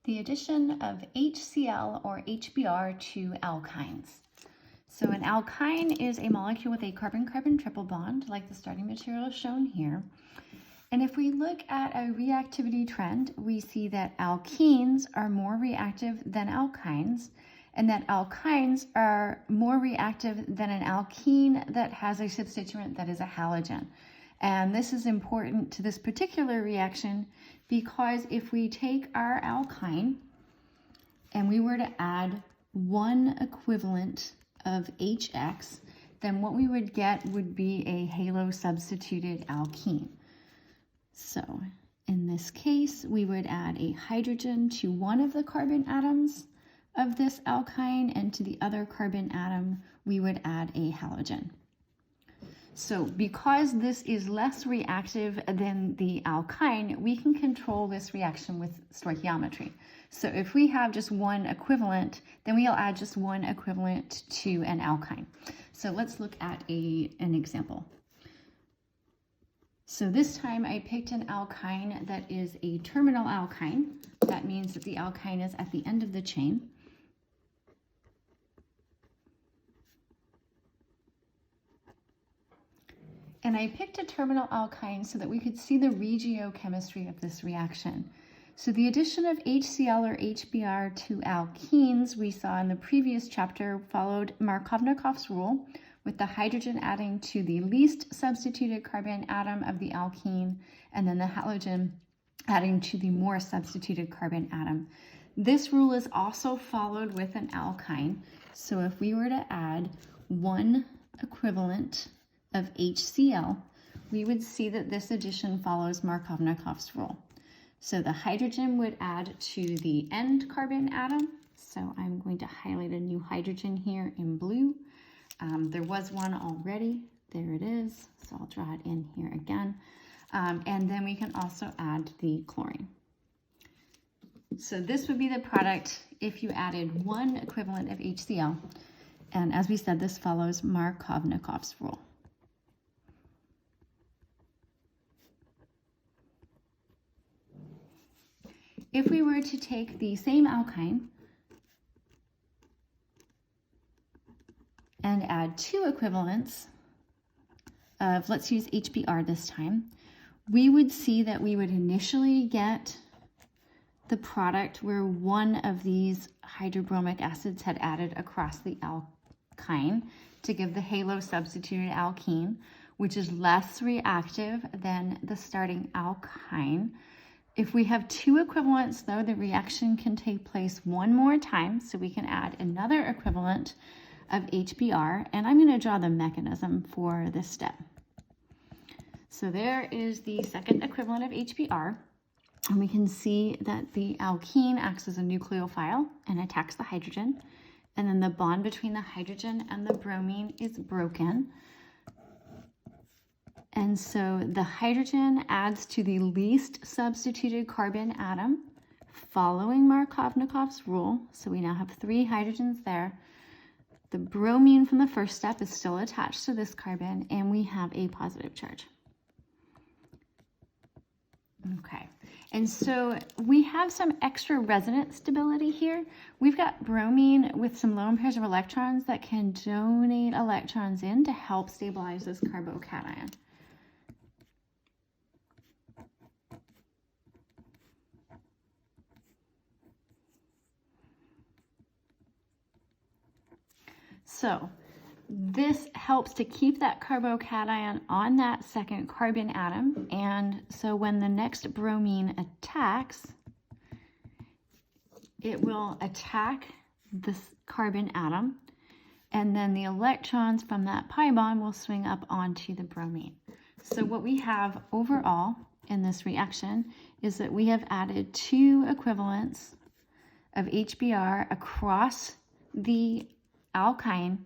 the addition of HCl or HBr to alkynes. So an alkyne is a molecule with a carbon-carbon triple bond, like the starting material is shown here. And if we look at a reactivity trend, we see that alkenes are more reactive than alkynes, and that alkynes are more reactive than an alkene that has a substituent that is a halogen. And this is important to this particular reaction because if we take our alkyne and we were to add one equivalent of HX, then what we would get would be a halo-substituted alkene. So in this case, we would add a hydrogen to one of the carbon atoms of this alkyne, and to the other carbon atom, we would add a halogen. So because this is less reactive than the alkyne, we can control this reaction with stoichiometry. So if we have just one equivalent, then we'll add just one equivalent to an alkyne. So let's look at an example. So this time I picked an alkyne that is a terminal alkyne. That means that the alkyne is at the end of the chain. And I picked a terminal alkyne so that we could see the regiochemistry of this reaction. So the addition of HCl or HBr to alkenes we saw in the previous chapter followed Markovnikov's rule, with the hydrogen adding to the least substituted carbon atom of the alkene, and then the halogen adding to the more substituted carbon atom. This rule is also followed with an alkyne. So if we were to add one equivalent of HCl, we would see that this addition follows Markovnikov's rule. So the hydrogen would add to the end carbon atom. So I'm going to highlight a new hydrogen here in blue. There was one already. There it is. So I'll draw it in here again. And then we can also add the chlorine. So this would be the product if you added one equivalent of HCl. And as we said, this follows Markovnikov's rule. If we were to take the same alkyne and add two equivalents of, let's use HBr this time, we would see that we would initially get the product where one of these hydrobromic acids had added across the alkyne to give the halo-substituted alkene, which is less reactive than the starting alkyne. If we have two equivalents, though, the reaction can take place one more time, so we can add another equivalent of HBr, and I'm going to draw the mechanism for this step. So there is the second equivalent of HBr, and we can see that the alkene acts as a nucleophile and attacks the hydrogen, and then the bond between the hydrogen and the bromine is broken. And so the hydrogen adds to the least substituted carbon atom following Markovnikov's rule. So we now have three hydrogens there. The bromine from the first step is still attached to this carbon, and we have a positive charge. Okay, and so we have some extra resonance stability here. We've got bromine with some lone pairs of electrons that can donate electrons in to help stabilize this carbocation. So this helps to keep that carbocation on that second carbon atom, and so when the next bromine attacks, it will attack this carbon atom, and then the electrons from that pi bond will swing up onto the bromine. So what we have overall in this reaction is that we have added two equivalents of HBr across the alkyne,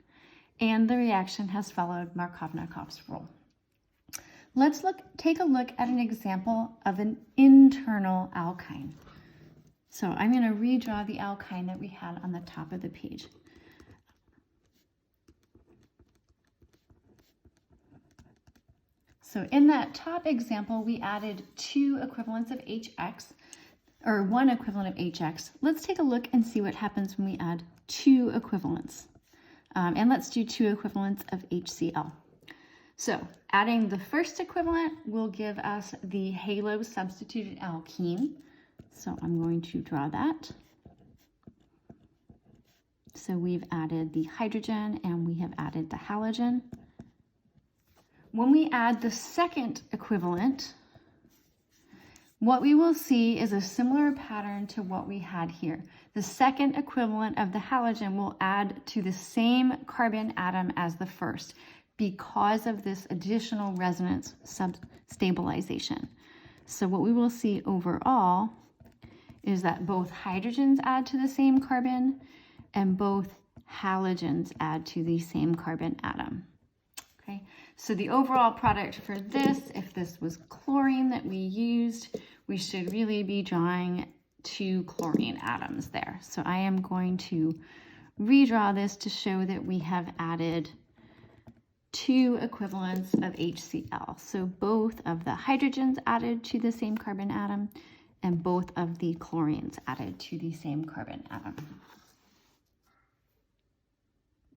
and the reaction has followed Markovnikov's rule. Let's take a look at an example of an internal alkyne. So I'm going to redraw the alkyne that we had on the top of the page. So in that top example, we added two equivalents of HX, or one equivalent of HX. Let's take a look and see what happens when we add two equivalents. And let's do two equivalents of HCl. So adding the first equivalent will give us the halo substituted alkene. So I'm going to draw that. So we've added the hydrogen and we have added the halogen. When we add the second equivalent, what we will see is a similar pattern to what we had here. The second equivalent of the halogen will add to the same carbon atom as the first because of this additional resonance stabilization. So what we will see overall is that both hydrogens add to the same carbon and both halogens add to the same carbon atom. Okay, so the overall product for this, if this was chlorine that we used, we should really be drawing two chlorine atoms there. So I am going to redraw this to show that we have added two equivalents of HCl. So both of the hydrogens added to the same carbon atom and both of the chlorines added to the same carbon atom.